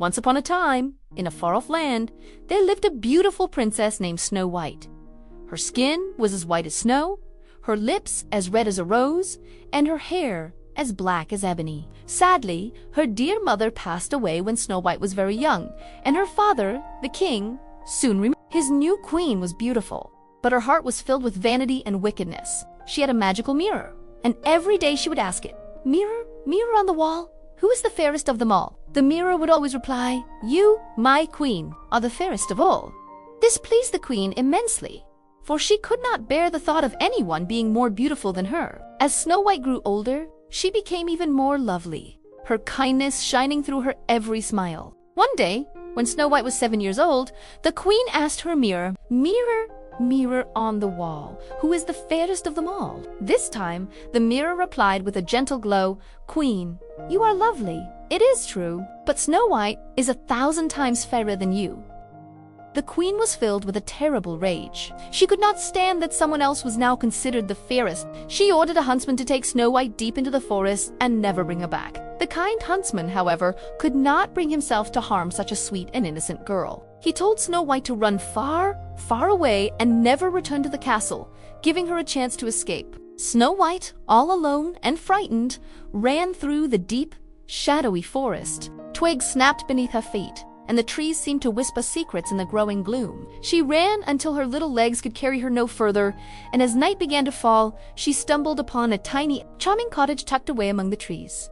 Once upon a time, in a far-off land, there lived a beautiful princess named Snow White. Her skin was as white as snow, her lips as red as a rose, and her hair as black as ebony. Sadly, her dear mother passed away when Snow White was very young, and her father, the king, soon remarried. His new queen was beautiful, but her heart was filled with vanity and wickedness. She had a magical mirror, and every day she would ask it, "Mirror, mirror on the wall, who is the fairest of them all?" The mirror would always reply, "You, my queen, are the fairest of all." This pleased the queen immensely, for she could not bear the thought of anyone being more beautiful than her. As Snow White grew older, she became even more lovely, her kindness shining through her every smile. One day, when Snow White was 7 years old, the queen asked her mirror, "Mirror, mirror on the wall, who is the fairest of them all?" This time, the mirror replied with a gentle glow, "Queen, you are lovely, it is true, but Snow White is 1,000 times fairer than you." The queen was filled with a terrible rage. She could not stand that someone else was now considered the fairest. She ordered a huntsman to take Snow White deep into the forest and never bring her back. The kind huntsman, however, could not bring himself to harm such a sweet and innocent girl. He told Snow White to run far, far away and never return to the castle, giving her a chance to escape. Snow White, all alone and frightened, ran through the deep, shadowy forest. Twigs snapped beneath her feet, and the trees seemed to whisper secrets in the growing gloom. She ran until her little legs could carry her no further, and as night began to fall, she stumbled upon a tiny, charming cottage tucked away among the trees.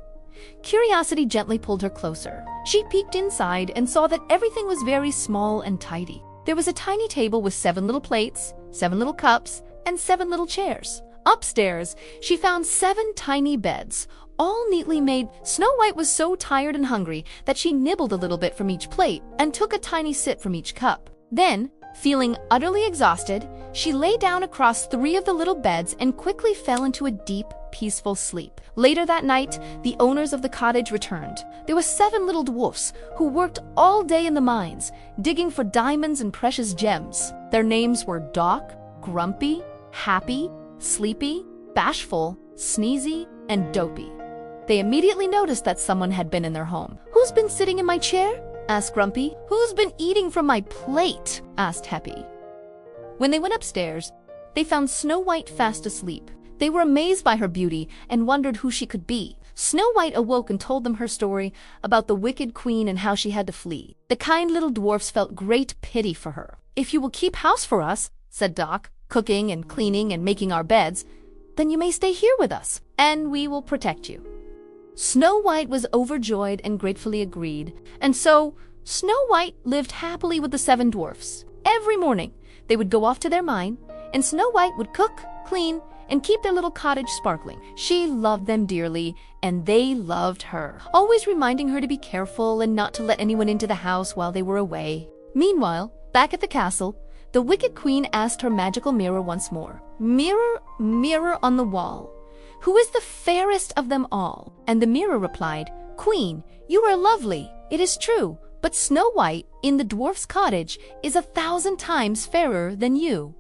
Curiosity gently pulled her closer. She peeked inside and saw that everything was very small and tidy. There was a tiny table with 7 little plates, 7 little cups, and 7 little chairs. Upstairs, she found 7 tiny beds, all neatly made. Snow White was so tired and hungry that she nibbled a little bit from each plate and took a tiny sip from each cup. Then, feeling utterly exhausted, she lay down across 3 of the little beds and quickly fell into a deep, peaceful sleep. Later that night, the owners of the cottage returned. There were 7 little dwarfs who worked all day in the mines, digging for diamonds and precious gems. Their names were Doc, Grumpy, Happy, Sleepy, Bashful, Sneezy, and Dopey. They immediately noticed that someone had been in their home. "Who's been sitting in my chair?" asked Grumpy. "Who's been eating from my plate?" asked Happy. When they went upstairs, they found Snow White fast asleep. They were amazed by her beauty and wondered who she could be. Snow White awoke and told them her story about the wicked queen and how she had to flee. The kind little dwarfs felt great pity for her. "If you will keep house for us," said Doc, "cooking and cleaning and making our beds, then you may stay here with us, and we will protect you." Snow White was overjoyed and gratefully agreed, and so Snow White lived happily with the 7 dwarfs. Every morning, they would go off to their mine, and Snow White would cook, clean, and keep their little cottage sparkling. She loved them dearly, and they loved her, always reminding her to be careful and not to let anyone into the house while they were away. Meanwhile, back at the castle, the wicked queen asked her magical mirror once more, "Mirror, mirror on the wall, who is the fairest of them all?" And the mirror replied, "Queen, you are lovely, it is true, but Snow White in the dwarf's cottage is 1,000 times fairer than you."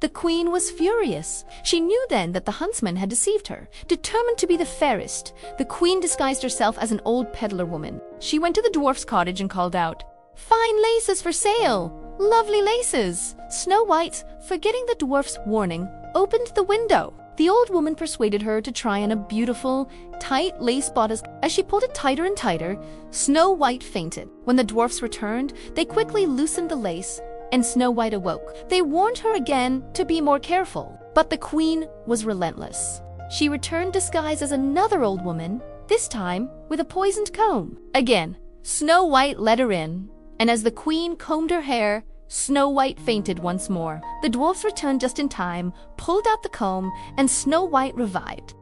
The queen was furious. She knew then that the huntsman had deceived her. Determined to be the fairest, the queen disguised herself as an old peddler woman. She went to the dwarf's cottage and called out, "Fine laces for sale! Lovely laces!" Snow White, forgetting the dwarf's warning, opened the window. The old woman persuaded her to try on a beautiful, tight lace bodice. As she pulled it tighter and tighter, Snow White fainted. When the dwarfs returned, they quickly loosened the lace, and Snow White awoke. They warned her again to be more careful, but the queen was relentless. She returned disguised as another old woman, this time with a poisoned comb. Again, Snow White let her in, and as the queen combed her hair, Snow White fainted once more. The dwarfs returned just in time, pulled out the comb, and Snow White revived.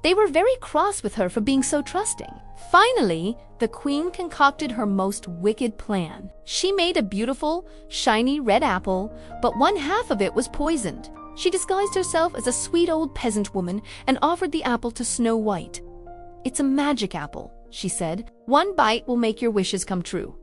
They were very cross with her for being so trusting. Finally, the queen concocted her most wicked plan. She made a beautiful, shiny red apple, but 1/2 of it was poisoned. She disguised herself as a sweet old peasant woman and offered the apple to Snow White. "It's a magic apple," she said. "1 bite will make your wishes come true."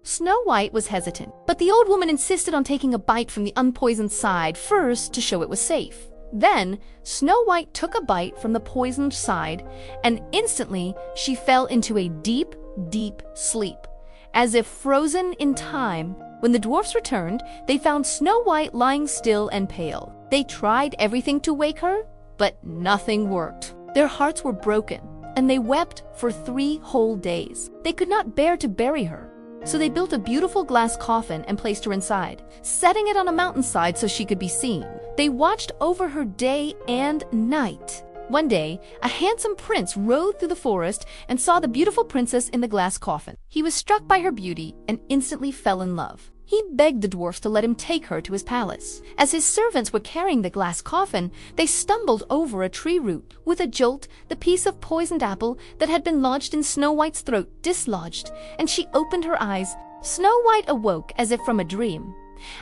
Snow White was hesitant, but the old woman insisted on taking a bite from the unpoisoned side first to show it was safe. Then, Snow White took a bite from the poisoned side, and instantly she fell into a deep, deep sleep. as if frozen in time. When the dwarfs returned, they found Snow White lying still and pale. They tried everything to wake her, but nothing worked. Their hearts were broken, and they wept for 3 whole days. They could not bear to bury her, so they built a beautiful glass coffin and placed her inside, setting it on a mountainside so she could be seen. They watched over her day and night. One day, a handsome prince rode through the forest and saw the beautiful princess in the glass coffin. He was struck by her beauty and instantly fell in love. He begged the dwarfs to let him take her to his palace. As his servants were carrying the glass coffin, they stumbled over a tree root. With a jolt, the piece of poisoned apple that had been lodged in Snow White's throat dislodged, and she opened her eyes. Snow White awoke as if from a dream.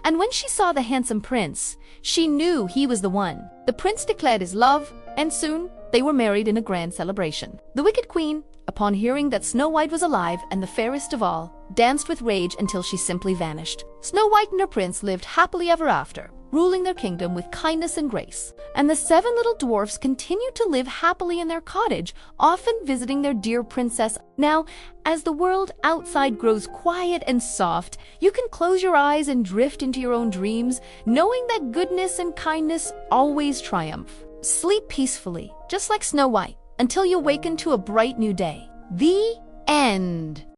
And when she saw the handsome prince, she knew he was the one. The prince declared his love, and soon they were married in a grand celebration. The wicked queen, upon hearing that Snow White was alive and the fairest of all, danced with rage until she simply vanished. Snow White and her prince lived happily ever after, ruling their kingdom with kindness and grace. And the 7 little dwarfs continued to live happily in their cottage, often visiting their dear princess. Now, as the world outside grows quiet and soft, you can close your eyes and drift into your own dreams, knowing that goodness and kindness always triumph. Sleep peacefully, just like Snow White, until you awaken to a bright new day. The end.